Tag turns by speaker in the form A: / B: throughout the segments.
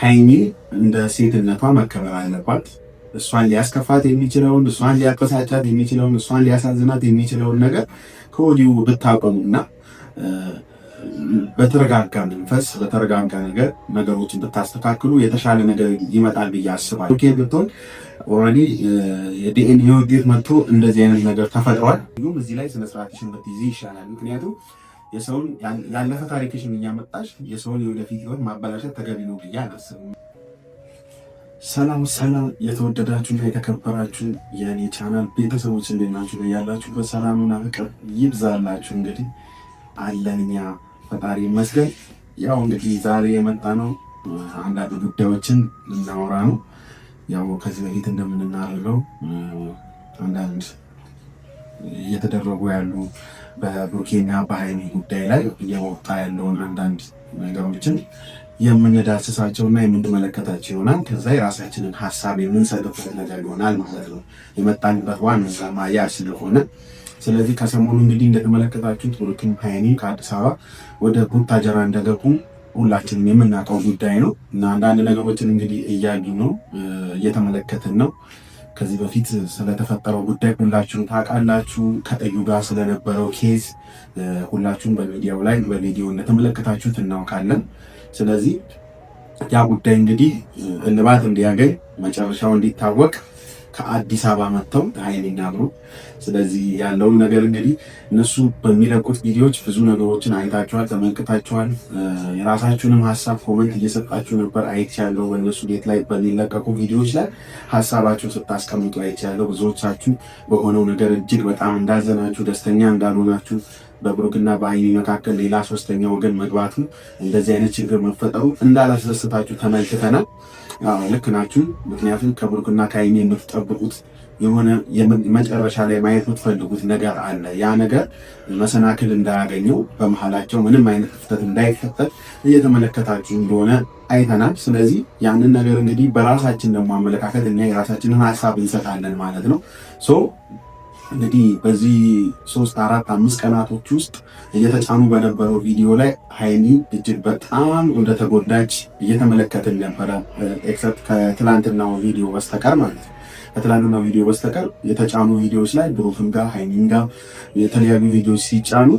A: ሀይሚ እንደ ሴትነቷ መከበር አለባት። እሷን ሊያስከፋት የሚችለውን፣ እሷን ሊያበሳጫት የሚችለውን፣ እሷን ሊያሳዝናት የሚችለውን ነገር ከወዲሁ ብታቆሙና በተረጋጋ መንፈስ በተረጋጋ ነገር ነገሮችን ብታስተካክሉ የተሻለ ነገር ይመጣል ብዬ አስባለሁ። ኦኬ ብትሆን ኦልሬዲ የዲኤንኤ ውጤት መጥቶ እንደዚህ አይነት ነገር ተፈጥሯል። ሁሉም እዚህ ላይ ስነ ስርዓትሽን ብትይዢ ይሻላል። ምክንያቱም የሰውን ያለፈ ታሪክሽን እያመጣሽ የሰውን የወደፊት ህይወት ማበላሸት ተገቢ ነው ብዬ አላስብም። ሰላም ሰላም፣ የተወደዳችሁና የተከበራችሁ የእኔ ቻናል ቤተሰቦች እንዴት ናችሁ? ያላችሁበት ሰላምና ፍቅር ይብዛላችሁ። እንግዲህ አለን እኛ ፈጣሪ ይመስገን። ያው እንግዲህ ዛሬ የመጣ ነው አንዳንድ ጉዳዮችን ልናወራ ነው። ያው ከዚህ በፊት እንደምናደርገው አንዳንድ እየተደረጉ ያሉ በብሩኬና በሀይሚ ጉዳይ ላይ እየወጣ ያለውን አንዳንድ ነገሮችን የምንዳስሳቸውና የምንመለከታቸው ይሆናል። ከዛ የራሳችንን ሀሳብ የምንሰጥበት ነገር ይሆናል ማለት ነው። የመጣንበት ዋና ዓላማ ያ ስለሆነ ስለዚህ ከሰሞኑ እንግዲህ እንደተመለከታችሁት ብሩክም ሀይሚ ከአዲስ አበባ ወደ ቡታጀራ እንደገቡ ሁላችንም የምናውቀው ጉዳይ ነው እና አንዳንድ ነገሮችን እንግዲህ እያዩ ነው፣ እየተመለከትን ነው። ከዚህ በፊት ስለተፈጠረው ጉዳይ ሁላችሁም ታውቃላችሁ። ከእዩ ጋር ስለነበረው ኬዝ ሁላችሁም በቪዲዮ እንደተመለከታችሁት እናውቃለን። ስለዚህ ያ ጉዳይ እንግዲህ እልባት እንዲያገኝ መጨረሻው እንዲታወቅ ከአዲስ አበባ መጥተው ሀይሚና ብሩክ ስለዚህ ያለውን ነገር እንግዲህ እነሱ በሚለቁት ቪዲዮዎች ብዙ ነገሮችን አይታችኋል፣ ተመልክታችኋል። የራሳችሁንም ሀሳብ ኮመንት እየሰጣችሁ ነበር አይቻለሁ። በእነሱ ቤት ላይ በሚለቀቁ ቪዲዮዎች ላይ ሀሳባችሁን ስታስቀምጡ አይቻለሁ። ብዙዎቻችሁ በሆነው ነገር እጅግ በጣም እንዳዘናችሁ፣ ደስተኛ እንዳልሆናችሁ፣ በብሩክና በሀይሚ መካከል ሌላ ሶስተኛ ወገን መግባቱ እንደዚህ አይነት ችግር መፈጠሩ እንዳላስደስታችሁ ተመልክተናል። ልክ ናችሁ። ምክንያቱም ከብሩክና ከሀይሚ የምትጠብቁት የሆነ መጨረሻ ላይ ማየት የምትፈልጉት ነገር አለ። ያ ነገር መሰናክል እንዳያገኘው በመሀላቸው ምንም አይነት ክፍተት እንዳይፈጠር እየተመለከታችሁ እንደሆነ አይተናል። ስለዚህ ያንን ነገር እንግዲህ በራሳችን ደግሞ አመለካከት እና የራሳችንን ሀሳብ እንሰጣለን ማለት ነው። እንግዲህ በዚህ 3 4 5 ቀናቶች ውስጥ እየተጫኑ በነበረው ቪዲዮ ላይ ሀይሚ እጅግ በጣም እንደተጎዳች እየተመለከትን ነበረ። ኤክሰፕት ከትላንትናው ቪዲዮ በስተቀር ማለት ነው። ከትላንትናው ቪዲዮ በስተቀር የተጫኑ ቪዲዮዎች ላይ ብሩክም ጋር ሀይሚም ጋር የተለያዩ ቪዲዮዎች ሲጫኑ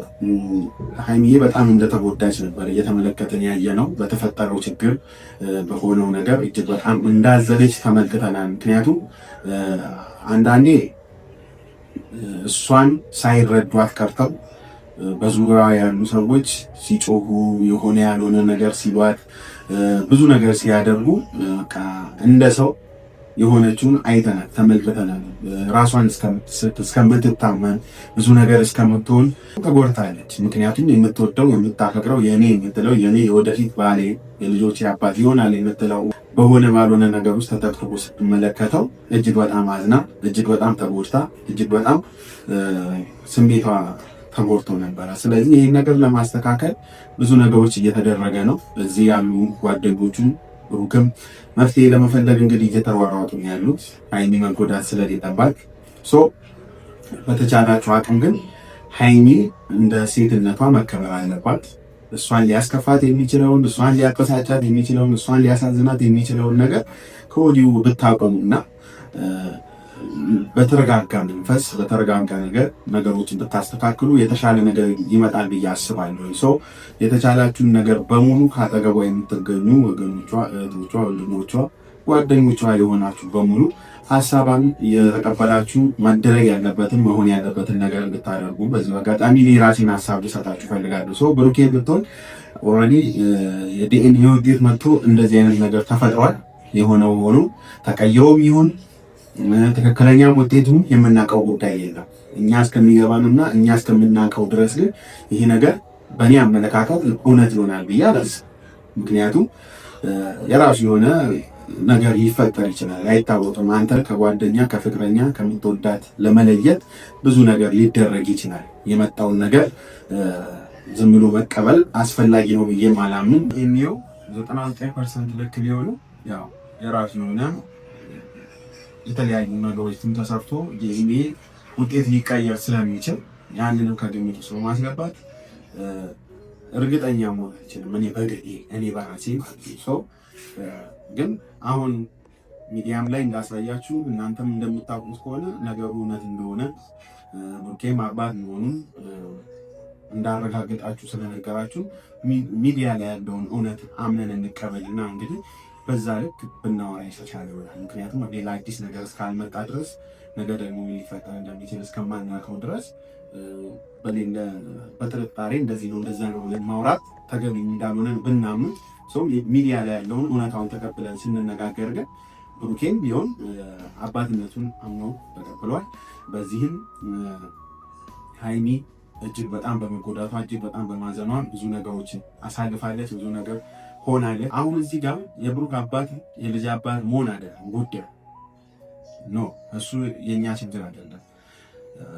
A: ሀይሚዬ በጣም እንደተጎዳች ነበር እየተመለከትን ያየ ነው። በተፈጠረው ችግር በሆነው ነገር እጅግ በጣም እንዳዘነች ተመልክተናል። ምክንያቱም አንዳንዴ እሷን ሳይረዷት ቀርተው በዙሪያዋ ያሉ ሰዎች ሲጮሁ የሆነ ያልሆነ ነገር ሲሏት ብዙ ነገር ሲያደርጉ እንደ ሰው የሆነችውን አይተናል፣ ተመልክተናል። ራሷን እስከምትታመን ብዙ ነገር እስከምትሆን ተጎድታለች። ምክንያቱም የምትወደው የምታፈቅረው የኔ የምትለው የኔ የወደፊት ባሌ የልጆች አባት ይሆናል የምትለው በሆነ ባልሆነ ነገር ውስጥ ተጠቅጥቆ ስትመለከተው እጅግ በጣም አዝና እጅግ በጣም ተጎድታ እጅግ በጣም ስሜቷ ተጎድቶ ነበረ። ስለዚህ ይህን ነገር ለማስተካከል ብዙ ነገሮች እየተደረገ ነው። እዚህ ያሉ ጓደኞቹም ብሩክም መፍትሄ ለመፈለግ እንግዲህ እየተሯሯጡ ያሉት ሀይሚ መጎዳት ስለሌለባት በተቻላችሁ አቅም ግን ሀይሚ እንደ ሴትነቷ መከበር አለባት። እሷን ሊያስከፋት የሚችለውን፣ እሷን ሊያበሳጫት የሚችለውን፣ እሷን ሊያሳዝናት የሚችለውን ነገር ከወዲሁ ብታቆሙና በተረጋጋ መንፈስ በተረጋጋ ነገር ነገሮችን ብታስተካክሉ የተሻለ ነገር ይመጣል ብዬ አስባለሁ። የተቻላችሁን ነገር በሙሉ ካጠገቧ የምትገኙ ወገኖቿ፣ እህቶቿ፣ ወንድሞቿ፣ ጓደኞቿ የሆናችሁ በሙሉ ሀሳባን የተቀበላችሁ መደረግ ያለበትን መሆን ያለበትን ነገር እንድታደርጉ በዚህ አጋጣሚ የራሴን ሀሳብ ልሰጣችሁ እፈልጋለሁ። ብሩኬ ብትሆን ኦልሬዲ የዲኤንኤ ውጤት መጥቶ እንደዚህ አይነት ነገር ተፈጥሯል። የሆነው ሆኖ ተቀየውም ይሁን ትክክለኛ ውጤቱን የምናውቀው ጉዳይ የለም። እኛ እስከሚገባንና እኛ እስከምናውቀው ድረስ ግን ይሄ ነገር በእኔ አመለካከት እውነት ይሆናል ብዬ አላስብም። ምክንያቱም የራሱ የሆነ ነገር ሊፈጠር ይችላል፣ አይታወቅም። አንተ ከጓደኛ ከፍቅረኛ ከምትወዳት ለመለየት ብዙ ነገር ሊደረግ ይችላል። የመጣውን ነገር ዝም ብሎ መቀበል አስፈላጊ ነው ብዬ ማላምን። የሚው 99% ልክ ሊሆኑ ያው የራሱ የሆነ የተለያዩ ነገሮችም ተሰርቶ የኢሜ ውጤት ሊቀየር ስለሚችል ያንንም ከግምት ውስጥ በማስገባት እርግጠኛ መሆን አይችልም። እኔ በራሴ ግን አሁን ሚዲያም ላይ እንዳሳያችሁ እናንተም እንደምታውቁት ከሆነ ነገሩ እውነት እንደሆነ ብሩኬም አባት መሆኑን እንዳረጋገጣችሁ ስለነገራችሁ ሚዲያ ላይ ያለውን እውነት አምነን እንቀበልና እንግዲህ በዛ ልክ ብናወራ ይሻላል ይሆናል። ምክንያቱም ሌላ አዲስ ነገር እስካልመጣ ድረስ ነገ ደግሞ ሊፈጠር እንደሚችል እስከማናውቀው ድረስ በሌለ በጥርጣሬ እንደዚህ ነው እንደዛ ነው ብለን ማውራት ተገቢ እንዳልሆነ ብናምን ሰው ሚዲያ ላይ ያለውን እውነታውን ተቀብለን ስንነጋገር ግን ብሩኬም ቢሆን አባትነቱን አምኖ ተቀብሏል። በዚህም ሃይሚ እጅግ በጣም በመጎዳቷ እጅግ በጣም በማዘኗ ብዙ ነገሮችን አሳልፋለች፣ ብዙ ነገር ሆናለች። አሁን እዚህ ጋር የብሩክ አባት የልጅ አባት መሆን አይደለም ጉዳዩ ኖ፣ እሱ የእኛ ችግር አይደለም።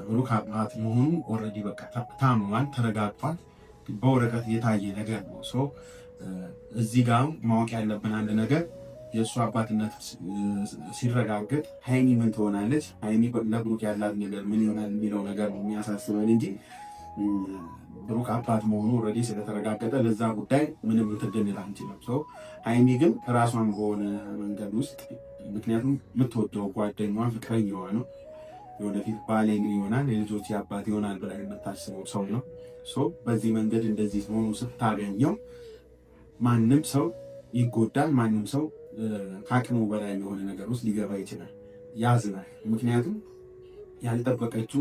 A: ብሩክ አባት መሆኑ ኦልሬዲ በቃ ታምኗል፣ ተረጋግጧል። በወረቀት የታየ ነገር ነው። እዚህ ጋር ማወቅ ያለብን አንድ ነገር የእሱ አባትነት ሲረጋገጥ ሃይሚ ምን ትሆናለች፣ ሃይሚ ለብሩክ ያላት ነገር ምን ይሆናል የሚለው ነገር ነው የሚያሳስበን እንጂ ብሩክ አባት መሆኑ ኦልሬዲ ስለተረጋገጠ ለዛ ጉዳይ ምንም ልትገኝል አንችልም። ሃይሚ ግን ራሷን በሆነ መንገድ ውስጥ ምክንያቱም የምትወደው ጓደኛዋ ፍቅረኛዋ ነው፣ የወደፊት ባሌ ይሆናል የልጆች አባት ይሆናል ብላ የምታስበው ሰው ነው። በዚህ መንገድ እንደዚህ መሆኑ ስታገኘው ማንም ሰው ይጎዳል። ማንም ሰው ከአቅሙ በላይ የሆነ ነገር ውስጥ ሊገባ ይችላል፣ ያዝናል። ምክንያቱም ያልጠበቀችው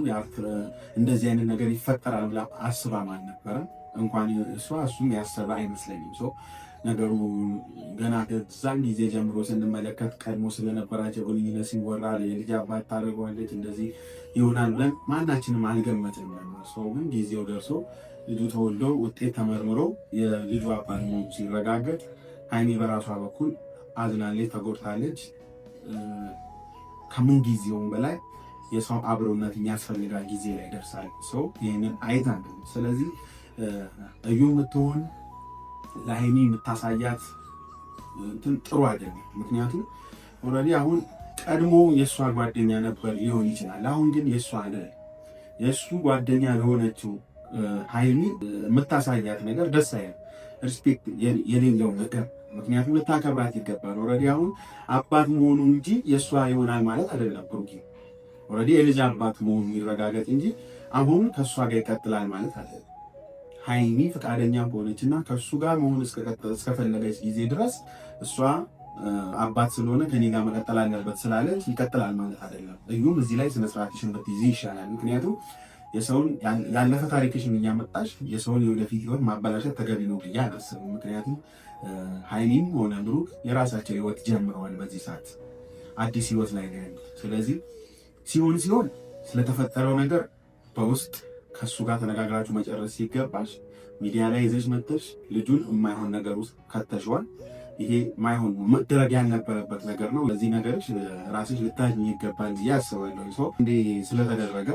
A: እንደዚህ አይነት ነገር ይፈጠራል ብላ አስባም አልነበረም። እንኳን እሱም ያሰበ አይመስለኝም። ነገሩ ገና ከዛን ጊዜ ጀምሮ ስንመለከት ቀድሞ ስለነበራቸው ግንኙነት ሲወራ የልጅ አባት ታደርገዋለች እንደዚህ ይሆናል ብለን ማናችንም አልገመትም። ግን ጊዜው ደርሶ ልጁ ተወልዶ ውጤት ተመርምሮ የልጁ አባት መሆኑ ሲረጋገጥ ሃይሚ በራሷ በኩል አዝናለች፣ ተጎድታለች። ከምን ጊዜውም በላይ የሰው አብሮነት የሚያስፈልጋል ጊዜ ላይ ደርሳል። ይህንን አይታል። ስለዚህ እዩ የምትሆን ለሃይሚ የምታሳያት እንትን ጥሩ አይደለም። ምክንያቱም ኦልሬዲ አሁን ቀድሞ የእሷ ጓደኛ ነበር ሊሆን ይችላል። አሁን ግን የእሷ የእሱ ጓደኛ ለሆነችው ሃይሚ የምታሳያት ነገር ደስ አይልም። ሪስፔክት የሌለው ነገር ምክንያቱም ልታከብራት ይገባል። ኦልሬዲ አሁን አባት መሆኑ እንጂ የእሷ ይሆናል ማለት አይደለም። ብሩኬ ኦልሬዲ የልጅ አባት መሆኑ ይረጋገጥ እንጂ አሁን ከእሷ ጋር ይቀጥላል ማለት አይደለም። ሃይሚ ፈቃደኛ ከሆነችና ከእሱ ጋር መሆን እስከፈለገች ጊዜ ድረስ እሷ አባት ስለሆነ ከኔ ጋር መቀጠል አለበት ስላለች ይቀጥላል ማለት አይደለም። እዩም እዚህ ላይ ስነስርዓትሽን ብትይዢ ይሻላል። ምክንያቱም የሰውን ያለፈ ታሪክሽን እያመጣሽ የሰውን የወደፊት ህይወት ማበላሸት ተገቢ ነው ብዬ አላስብም። ምክንያቱም ሃይሚም ሆነ ብሩክ የራሳቸው ህይወት ጀምረዋል። በዚህ ሰዓት አዲስ ህይወት ላይ ነው ያሉት። ስለዚህ ሲሆን ስለተፈጠረው ነገር በውስጥ ከሱ ጋር ተነጋግራችሁ መጨረስ ሲገባሽ ሚዲያ ላይ ይዘሽ መጥተሽ ልጁን የማይሆን ነገር ውስጥ ከተሽዋል። ይሄ ማይሆን መደረግ ያልነበረበት ነገር ነው። ለዚህ ነገርሽ ራስሽ ልታጅ ይገባል ብዬ አስባለሁ። እንዴ ስለተደረገ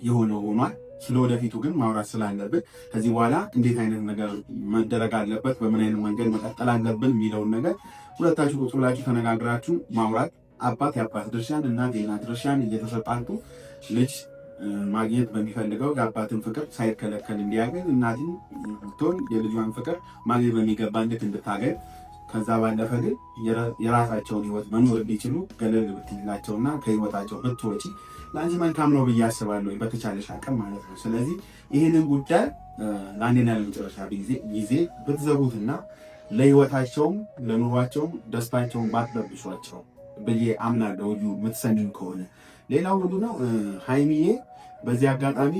A: የሆነ ሆኗል። ስለወደፊቱ ግን ማውራት ስላለብን ከዚህ በኋላ እንዴት አይነት ነገር መደረግ አለበት፣ በምን አይነት መንገድ መቀጠል አለብን የሚለውን ነገር ሁለታችሁ ቁጭ ብላችሁ ተነጋግራችሁ ማውራት፣ አባት የአባት ድርሻን እናት የእናት ድርሻን እየተሰጣጡ ልጅ ማግኘት በሚፈልገው የአባትን ፍቅር ሳይከለከል እንዲያገኝ እናትን ብትሆን የልጇን ፍቅር ማግኘት በሚገባ ልክ እንድታገኝ፣ ከዛ ባለፈ ግን የራሳቸውን ህይወት መኖር እንዲችሉ ገለል ብትላቸውና ከህይወታቸው ብትወጪ ለአንቺ መልካም ነው ብዬ አስባለሁ፣ በተቻለሽ አቅም ማለት ነው። ስለዚህ ይህንን ጉዳይ ለአንዴና ለመጨረሻ ጊዜ ብትዘጉትና ለህይወታቸውም ለኑሯቸውም ደስታቸውን ባትረብሿቸው ብዬ አምናለሁ። የምትሰሚኝ ከሆነ ሌላው ሁሉ ነው። ሃይሚዬ በዚህ አጋጣሚ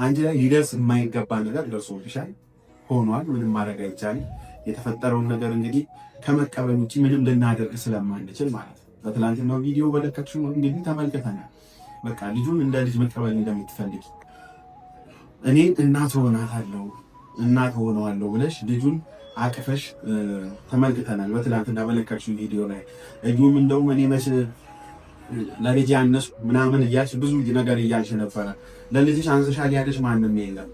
A: አንቺ ላይ ሊደርስ የማይገባ ነገር ደርሶብሻል፣ ሆኗል። ምንም ማድረግ አይቻልም። የተፈጠረውን ነገር እንግዲህ ከመቀበል ውጭ ምንም ልናደርግ ስለማንችል ማለት ነው። በትላንትናው ቪዲዮ በለቀቅሽው እንግዲህ ተመልክተናል። ልጁን እንደ ልጅ መቀበል እንደምትፈልጊ እኔ እናት ሆናታለሁ እናት ሆነዋለሁ ብለሽ ልጁን አቅፈሽ ተመልክተናል። በትላንትና በለቀቅሽው ቪዲዮ ላይ እዩም እንደውም እኔ መች ለልጅ ያነሱ ምናምን እያልሽ ብዙ ነገር እያልሽ ነበረ። ለልጅሽ አንስሻል ያለሽ ማንም የለም።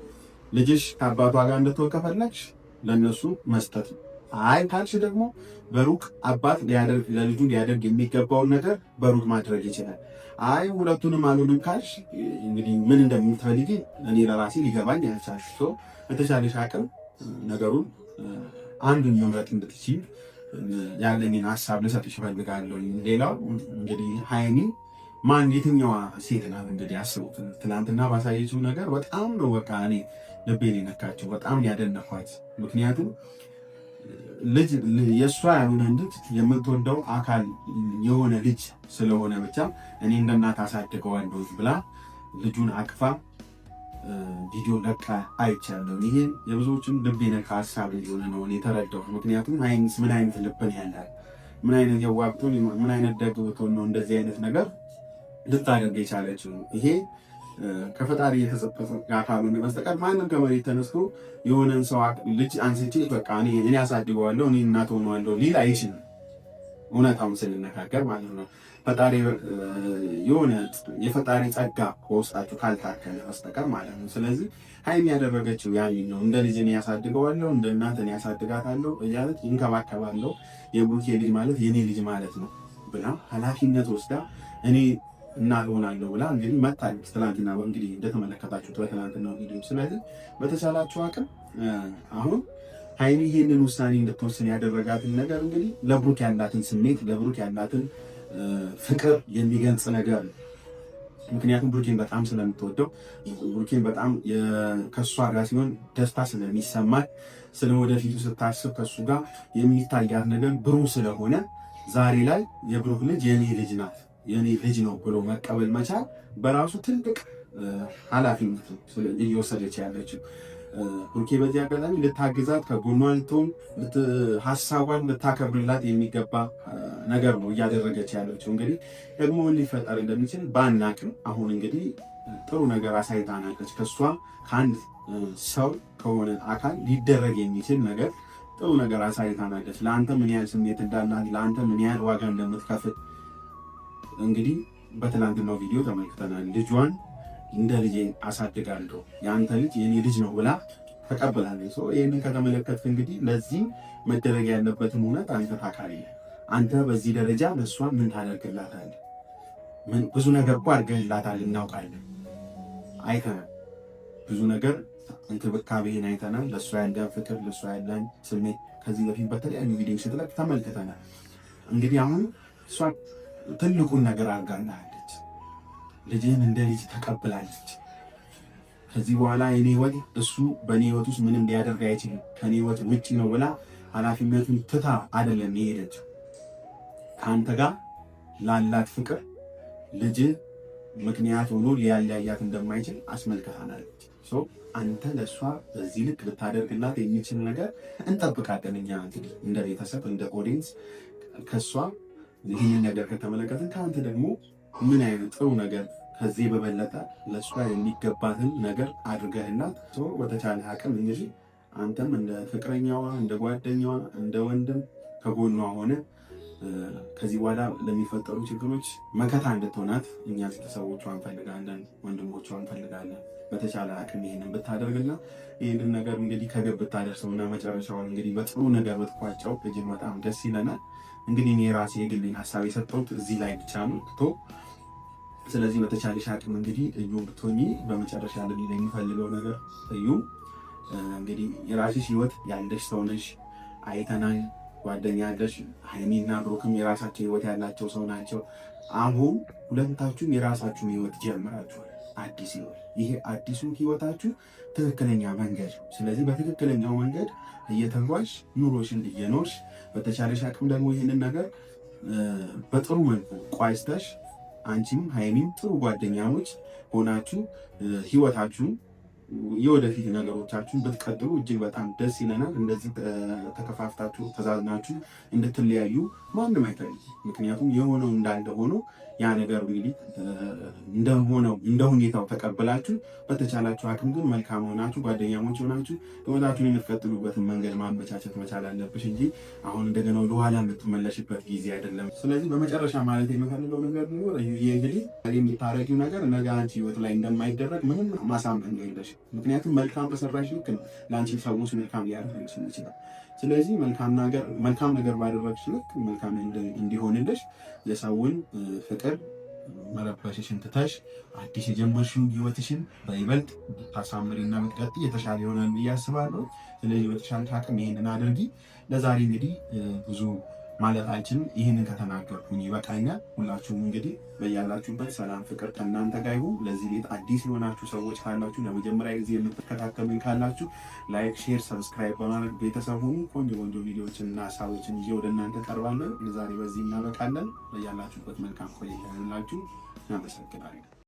A: ልጅሽ ከአባቷ ጋር እንድትወል ከፈለግሽ ለእነሱ መስጠት ነው። አይ ካልሽ ደግሞ በሩቅ አባት ለልጁ ሊያደርግ የሚገባውን ነገር በሩቅ ማድረግ ይችላል። አይ ሁለቱንም አልሆንም ካልሽ እንግዲህ ምን እንደምትፈልጊ እኔ ለራሴ ሊገባኝ ያልቻልሽ። በተቻለሽ አቅም ነገሩን አንዱን መምረጥ እንድትችይ ያለኝን ሀሳብ ልሰጥሽ እፈልጋለሁ። ሌላው እንግዲህ ሀይሚ ማን የትኛዋ ሴት ናት እንግዲህ አስቡት። ትናንትና ባሳየችው ነገር በጣም ነው በቃ እኔ ልቤን የነካቸው፣ በጣም ያደነኳት። ምክንያቱም ልጅ የእሷ ያልሆነ ልጅ የምትወደው አካል የሆነ ልጅ ስለሆነ ብቻ እኔ እንደ እናት አሳድገዋለሁ ብላ ልጁን አቅፋ ቪዲዮ ለቃ አይቻለሁ። ይሄ የብዙዎችን ልብ የነካ ሀሳብ እንደሆነ ነው የተረዳሁት። ምክንያቱም ሀይሚስ ምን አይነት ልብን ያላት፣ ምን አይነት የዋብቱን፣ ምን አይነት ደግብቶን ነው እንደዚህ አይነት ነገር ልታደርግ የቻለችው። ይሄ ከፈጣሪ የተሰጠ ጋር ካልሆነ በስተቀር ማንም ከመሬት ተነስቶ የሆነን ሰው ልጅ አንስቼ በቃ እኔ አሳድገዋለሁ እኔ እናት ሆነዋለሁ ሊል አይችልም። እውነታውን ስንነጋገር ማለት ነው። ፈጣሪ የሆነ የፈጣሪ ጸጋ በውስጣችሁ ካልታከለ በስተቀር ማለት ነው። ስለዚህ ሀይሚ ያደረገችው ያን ነው። እንደ ልጅ እኔ ያሳድገዋለሁ፣ እንደ እናት እኔ ያሳድጋታለሁ እያለት ይንከባከባለሁ፣ የቡርኬ ልጅ ማለት የኔ ልጅ ማለት ነው ብላ ኃላፊነት ወስዳ እኔ እናት ሆናለሁ ብላ እንግዲህ መታለች። ትናንትና እንግዲህ እንደተመለከታችሁት በትናንትናው ቪዲዮ። ስለዚህ በተቻላችሁ አቅም አሁን ሀይሚ ይህንን ውሳኔ እንድትወስን ያደረጋትን ነገር እንግዲህ ለብሩክ ያላትን ስሜት ለብሩክ ያላትን ፍቅር የሚገልጽ ነገር ነው። ምክንያቱም ብሩኬን በጣም ስለምትወደው ብሩኬን በጣም ከእሷ ጋር ሲሆን ደስታ ስለሚሰማት ስለ ወደፊቱ ስታስብ ከእሱ ጋር የሚታያት ነገር ብሩህ ስለሆነ ዛሬ ላይ የብሩክ ልጅ የኔ ልጅ ናት የኔ ልጅ ነው ብሎ መቀበል መቻል በራሱ ትልቅ ኃላፊነት እየወሰደች ያለችው። ብሩኬ በዚህ አጋጣሚ ልታግዛት ከጎኗ ልትሆን ሀሳቧን ልታከብርላት የሚገባ ነገር ነው እያደረገች ያለችው። እንግዲህ ደግሞ ምን ሊፈጠር እንደሚችል ባናቅም አሁን እንግዲህ ጥሩ ነገር አሳይታናለች። ከእሷ ከአንድ ሰው ከሆነ አካል ሊደረግ የሚችል ነገር ጥሩ ነገር አሳይታናለች። ለአንተ ምን ያህል ስሜት እንዳላት፣ ለአንተ ምን ያህል ዋጋ እንደምትከፍል እንግዲህ በትናንትናው ቪዲዮ ተመልክተናል። ልጇን እንደ ልጄ አሳድጋለሁ የአንተ ልጅ የኔ ልጅ ነው ብላ ተቀብላለች። ይህንን ከተመለከትክ እንግዲህ ለዚህ መደረግ ያለበትን እውነት አንተ ታካሪ ነህ። አንተ በዚህ ደረጃ ለእሷ ምን ታደርግላታለህ? ብዙ ነገር እኮ አድርገህላታል፣ እናውቃለን፣ አይተናል። ብዙ ነገር እንክብካቤህን አይተናል። ለእሷ ያለን ፍቅር፣ ለእሷ ያለን ስሜት ከዚህ በፊት በተለያዩ ቪዲዮ ስትለቅ ተመልክተናል። እንግዲህ አሁን እሷ ትልቁን ነገር አድርጋለች። ልጅህን እንደ ልጅ ተቀብላለች። ከዚህ በኋላ የኔ ህይወት እሱ በእኔ ህይወት ውስጥ ምንም ሊያደርግ አይችልም፣ ከኔ ህይወት ውጭ ነው ብላ ኃላፊነቱን ትታ አይደለም የሄደችው። ከአንተ ጋር ላላት ፍቅር ልጅ ምክንያት ሆኖ ሊያለያያት እንደማይችል አስመልክታናለች። አንተ ለእሷ በዚህ ልክ ልታደርግላት የሚችል ነገር እንጠብቃለን። እኛ እንግዲህ እንደ ቤተሰብ እንደ ኦዲየንስ ከእሷ ይህንን ነገር ከተመለከትን ከአንተ ደግሞ ምን አይነት ጥሩ ነገር ከዚህ በበለጠ ለእሷ የሚገባትን ነገር አድርገህላት በተቻለ አቅም እንግዲህ አንተም እንደ ፍቅረኛዋ እንደ ጓደኛዋ እንደ ወንድም ከጎኗ ሆነ ከዚህ በኋላ ለሚፈጠሩ ችግሮች መከታ እንድትሆናት እኛ ቤተሰቦቿ እንፈልጋለን፣ ወንድሞቿ እንፈልጋለን። በተቻለ አቅም ይህንን ብታደርግና ይህንን ነገር እንግዲህ ከግብ ብታደርሰውና መጨረሻውን እንግዲህ በጥሩ ነገር ብትቋጨው እጅግ በጣም ደስ ይለናል። እንግዲህ እኔ ራሴ የግሌን ሀሳብ የሰጠሁት እዚህ ላይ ብቻ ነው። ስለዚህ በተቻለሽ አቅም እንግዲህ እዩ ብትሆኚ በመጨረሻ ላይ የሚፈልገው ነገር እዩ እንግዲህ የራስሽ ህይወት ያለሽ ሰው ነሽ፣ አይተናል። ጓደኛ ያለሽ ሀይሚና ብሩክም የራሳቸው ህይወት ያላቸው ሰው ናቸው። አሁን ሁለታችሁም የራሳችሁን ህይወት ጀምራችኋል፣ አዲስ ህይወት። ይሄ አዲሱ ህይወታችሁ ትክክለኛ መንገድ ነው። ስለዚህ በትክክለኛው መንገድ እየተጓዝሽ ኑሮሽን እየኖርሽ በተቻለሽ አቅም ደግሞ ይህንን ነገር በጥሩ መልኩ ቋጭተሽ አንቺም ሀይሚም ጥሩ ጓደኛሞች ሆናችሁ ህይወታችሁን የወደፊት ነገሮቻችሁን ብትቀጥሉ እጅግ በጣም ደስ ይለናል። እንደዚህ ተከፋፍታችሁ ተዛዝናችሁ እንድትለያዩ ማንም አይፈልግም። ምክንያቱም የሆነው እንዳለ ሆኖ ያ ነገር እንግዲህ እንደሆነው እንደ ሁኔታው ተቀብላችሁ በተቻላችሁ አቅም ግን መልካም ሆናችሁ ጓደኛሞች ሆናችሁ ህይወታችሁን የምትቀጥሉበትን መንገድ ማመቻቸት መቻል አለብሽ እንጂ አሁን እንደገና ወደኋላ የምትመለሽበት ጊዜ አይደለም። ስለዚህ በመጨረሻ ማለት የምፈልገው ነገር ቢኖር ይህ እንግዲህ የምታረጊው ነገር ነገ አንቺ ህይወት ላይ እንደማይደረግ ምንም ማሳመን የለሽ። ምክንያቱም መልካም በሰራሽ ልክ ነው ለአንቺ ሰዎች መልካም ሊያደርግልሽ ይችላል። ስለዚህ መልካም ነገር ባደረግሽ ልክ መልካም እንዲሆንልሽ የሰውን ፍቅር መረበሽሽን ትተሽ አዲስ የጀመርሽውን ህይወትሽን በይበልጥ ታሳምሪና ብትቀጥይ የተሻለ ይሆናል ብዬ አስባለሁ። ስለዚህ በተሻለ አቅም ይሄንን አድርጊ። ለዛሬ እንግዲህ ብዙ ማለት አልችልም። ይህንን ከተናገርኩኝ ይበቃኛል። ሁላችሁም እንግዲህ በያላችሁበት ሰላም ፍቅር ከእናንተ ጋር ይሁን። ለዚህ ቤት አዲስ የሆናችሁ ሰዎች ካላችሁ፣ ለመጀመሪያ ጊዜ የምትከታተሉኝ ካላችሁ ላይክ፣ ሼር፣ ሰብስክራይብ በማድረግ ቤተሰብ ሁኑ። ቆንጆ ቆንጆ ቪዲዮዎችን እና ሀሳቦችን ይዤ ወደ እናንተ ቀርባለን። ዛሬ በዚህ እናበቃለን። በያላችሁበት መልካም ቆይታ ይሁንላችሁ። እናመሰግናለን።